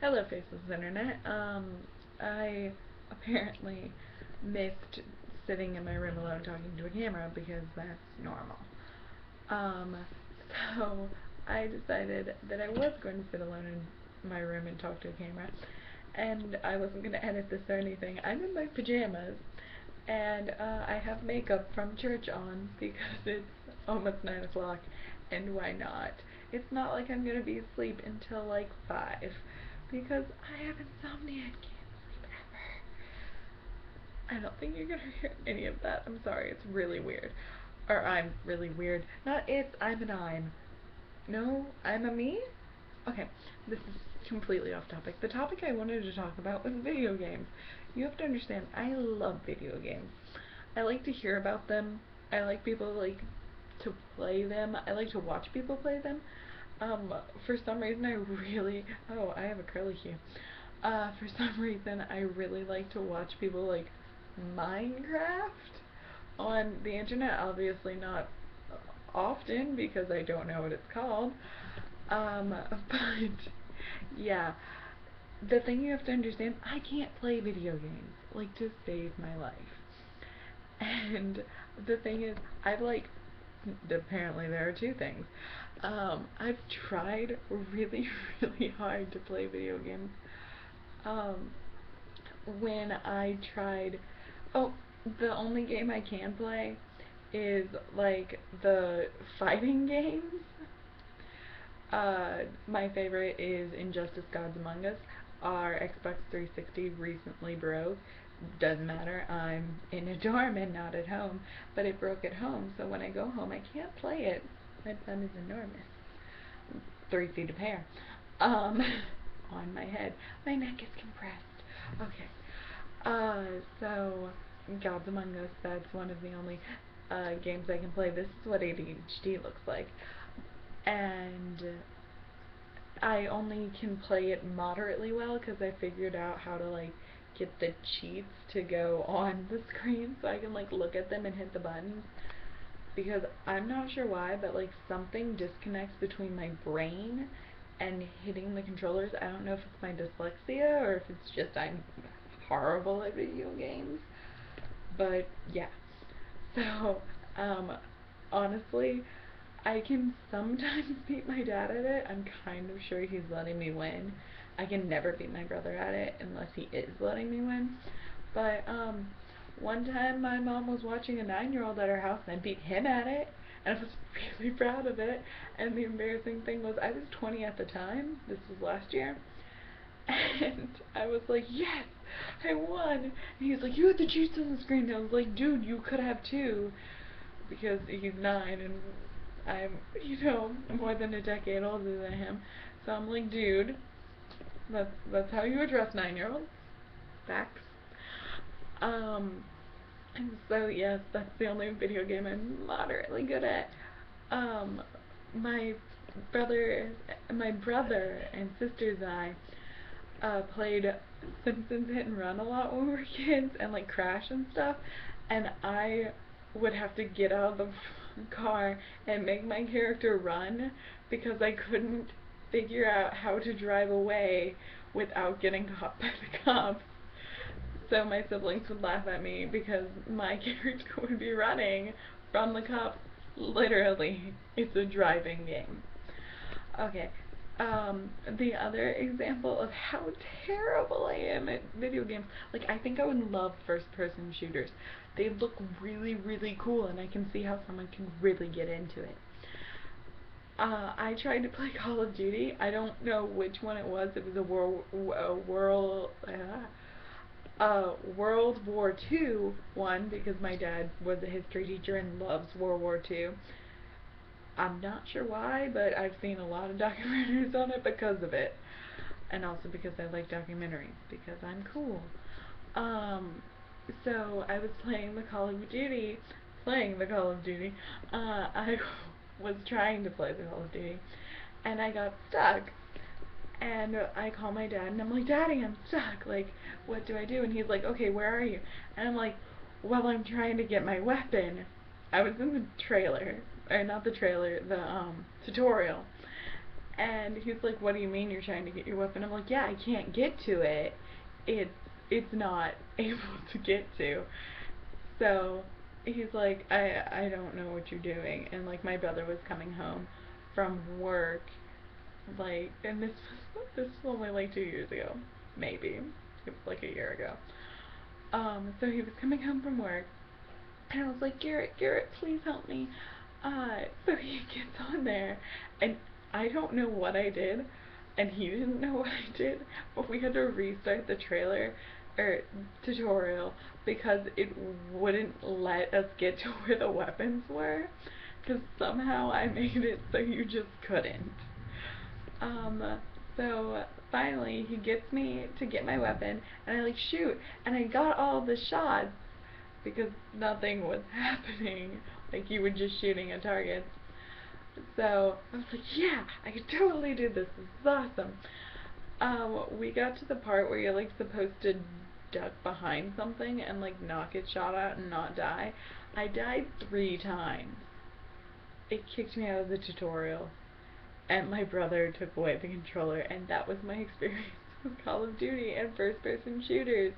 Hello, Faceless Internet. I apparently missed sitting in my room alone talking to a camera because that's normal. Um, so I decided that I was going to sit alone in my room and talk to a camera, and I wasn't going to edit this or anything. I'm in my pajamas, and I have makeup from church on because it's almost 9 o'clock, and why not? It's not like I'm going to be asleep until like 5, because I have insomnia and can't sleep ever. I don't think you're going to hear any of that. I'm sorry, it's really weird. Or I'm really weird. Not it's, I'm an I'm. No, I'm a me? Okay, this is completely off topic. The topic I wanted to talk about was video games. You have to understand, I love video games. I like to hear about them. I like people like to play them. I like to watch people play them. For some reason I really, oh, I have a curly hue. For some reason I really like to watch people like Minecraft on the internet. Obviously not often because I don't know what it's called. But yeah, the thing you have to understand, I can't play video games, like, to save my life. And the thing is, I've, like, apparently there are two things. I've tried really, really hard to play video games. Um, when I tried, oh, the only game I can play is, like, the fighting games. My favorite is Injustice Gods Among Us. Our Xbox 360 recently broke. Doesn't matter, I'm in a dorm and not at home, but it broke at home, so when I go home I can't play it. My thumb is enormous. 3 feet of hair. Um, on my head. My neck is compressed. Okay. So, Gods Among Us, that's one of the only games I can play. This is what ADHD looks like. And I only can play it moderately well because I figured out how to like get the cheats to go on the screen so I can like look at them and hit the buttons, because I'm not sure why, but like something disconnects between my brain and hitting the controllers. I don't know if it's my dyslexia or if it's just I'm horrible at video games. But yeah. So, um, honestly, I can sometimes beat my dad at it. I'm kind of sure he's letting me win. I can never beat my brother at it unless he is letting me win. But one time my mom was watching a 9-year-old at our house and I beat him at it, and I was really proud of it. And the embarrassing thing was I was 20 at the time. This was last year. And I was like, yes, I won. And he's like, you had the cheats on the screen. And I was like, dude, you could have too, because he's 9 and I'm, more than a decade older than him. So I'm like, dude, that's how you address 9-year-olds. Facts. Um, and so yes, that's the only video game I'm moderately good at. Um, my my brother and sisters and I played Simpsons Hit and Run a lot when we were kids, and like Crash and stuff, and I would have to get out of the car and make my character run because I couldn't figure out how to drive away without getting caught by the cops. So my siblings would laugh at me because my character would be running from the cops. Literally, it's a driving game. Okay. The other example of how terrible I am at video games, like, I think I would love first-person shooters. They look really, really cool, and I can see how someone can really get into it. I tried to play Call of Duty. I don't know which one it was. It was World War II one, because my dad was a history teacher and loves World War II. I'm not sure why, but I've seen a lot of documentaries on it because of it. And also because I like documentaries, because I'm cool. Um, so I was playing the Call of Duty, I was trying to play the Call of Duty, and I got stuck. And I call my dad, and I'm like, Daddy, I'm stuck. Like, what do I do? And he's like, okay, where are you? And I'm like, well, I'm trying to get my weapon. I was in the trailer, or not the trailer, the tutorial. And he's like, what do you mean you're trying to get your weapon? I'm like, yeah, I can't get to it. It's, it's not able to get to. So he's like, I don't know what you're doing. And like my brother was coming home from work, like, and this was only like 2 years ago, maybe. It was like a year ago. So he was coming home from work, and I was like, Garrett, please help me. So he gets on there, and I don't know what I did, and he didn't know what I did, but we had to restart the trailer, or tutorial, because it wouldn't let us get to where the weapons were, because somehow I made it so you just couldn't. So finally he gets me to get my weapon, and I like shoot, and I got all the shots, because nothing was happening, like you were just shooting at targets. So I was like, yeah, I could totally do this. This is awesome. We got to the part where you're like supposed to duck behind something and like not get shot at and not die. I died 3 times. It kicked me out of the tutorial, and my brother took away the controller, and that was my experience with Call of Duty and first-person shooters.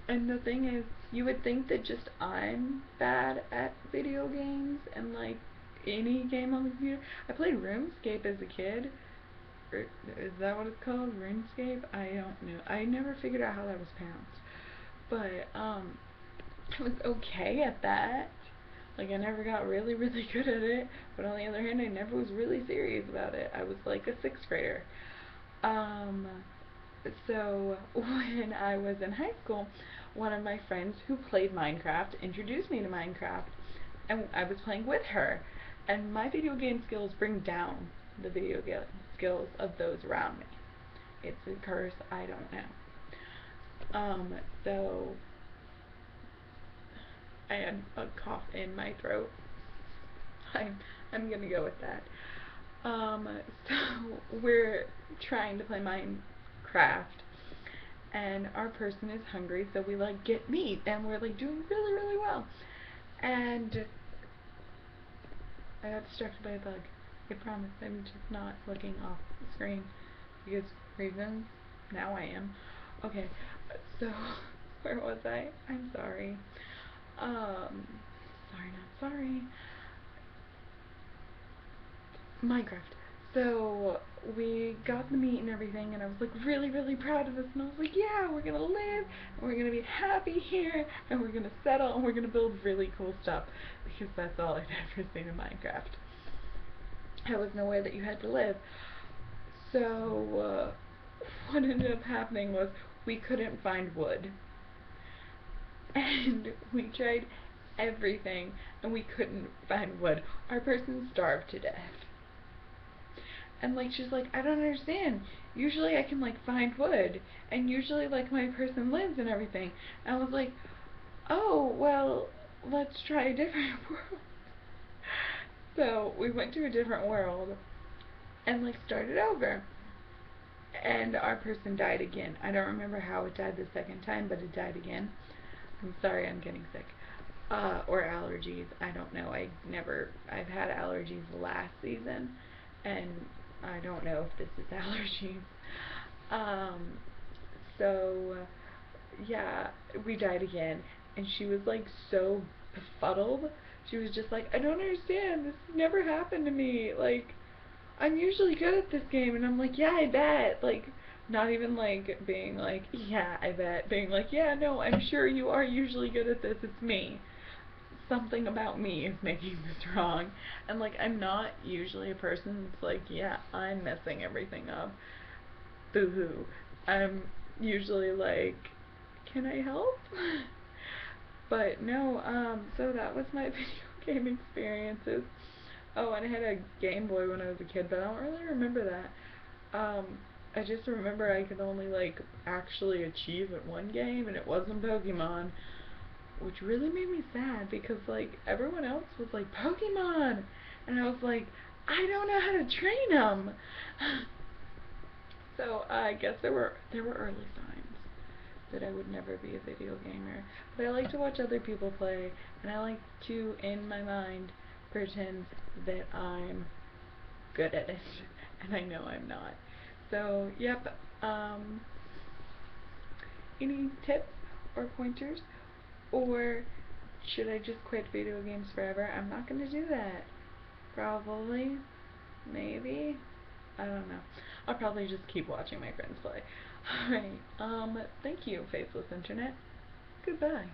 And the thing is, you would think that just I'm bad at video games and like any game on the computer. I played RuneScape as a kid. Is that what it's called? RuneScape? I don't know. I never figured out how that was pronounced. But I was okay at that. Like I never got really good at it, but on the other hand I never was really serious about it. I was like a 6th grader. So when I was in high school, one of my friends who played Minecraft introduced me to Minecraft, and I was playing with her, and my video game skills bring down the video game skills of those around me. It's a curse, I don't know. So I had a cough in my throat. I'm gonna go with that. So we're trying to play Minecraft, and our person is hungry, so we like get meat, and we're like doing really well. And I got distracted by a bug. I promise, I'm just not looking off the screen because reasons. Now I am. Okay, so where was I? I'm sorry. Sorry, not sorry. Minecraft. So we got the meat and everything, and I was like really proud of us, and I was like, yeah, we're gonna live, and we're gonna be happy here, and we're gonna settle, and we're gonna build really cool stuff, because that's all I'd ever seen in Minecraft. There was nowhere that you had to live. So what ended up happening was we couldn't find wood, and we tried everything, and we couldn't find wood. Our person starved to death. And like she's like, I don't understand. Usually I can like find wood, and usually like my person lives and everything. And I was like, oh well, let's try a different world. So we went to a different world and like started over. And our person died again. I don't remember how it died the second time, but it died again. I'm sorry, I'm getting sick. Or allergies. I don't know. I've had allergies last season, and I don't know if this is allergies. So, yeah, we died again, and she was like so befuddled. She was just like, I don't understand. This never happened to me. Like, I'm usually good at this game, and I'm like, yeah, I bet. Like, not even like being like, yeah, I bet. Being like, yeah, no, I'm sure you are usually good at this. It's me. Something about me is making this wrong. And like, I'm not usually a person that's like, yeah, I'm messing everything up. Boo-hoo. I'm usually like, can I help? But no, so that was my video game experiences. Oh, and I had a Game Boy when I was a kid, but I don't really remember that. I just remember I could only like actually achieve at one game, and it wasn't Pokemon, which really made me sad because like everyone else was like Pokemon, and I was like, I don't know how to train them. So I guess there were early signs that I would never be a video gamer. But I like to watch other people play, and I like to, in my mind, pretend that I'm good at it, and I know I'm not. So, yep, any tips or pointers? Or should I just quit video games forever? I'm not gonna do that. Probably. Maybe. I don't know. I'll probably just keep watching my friends play. Alright, thank you, faceless internet. Goodbye.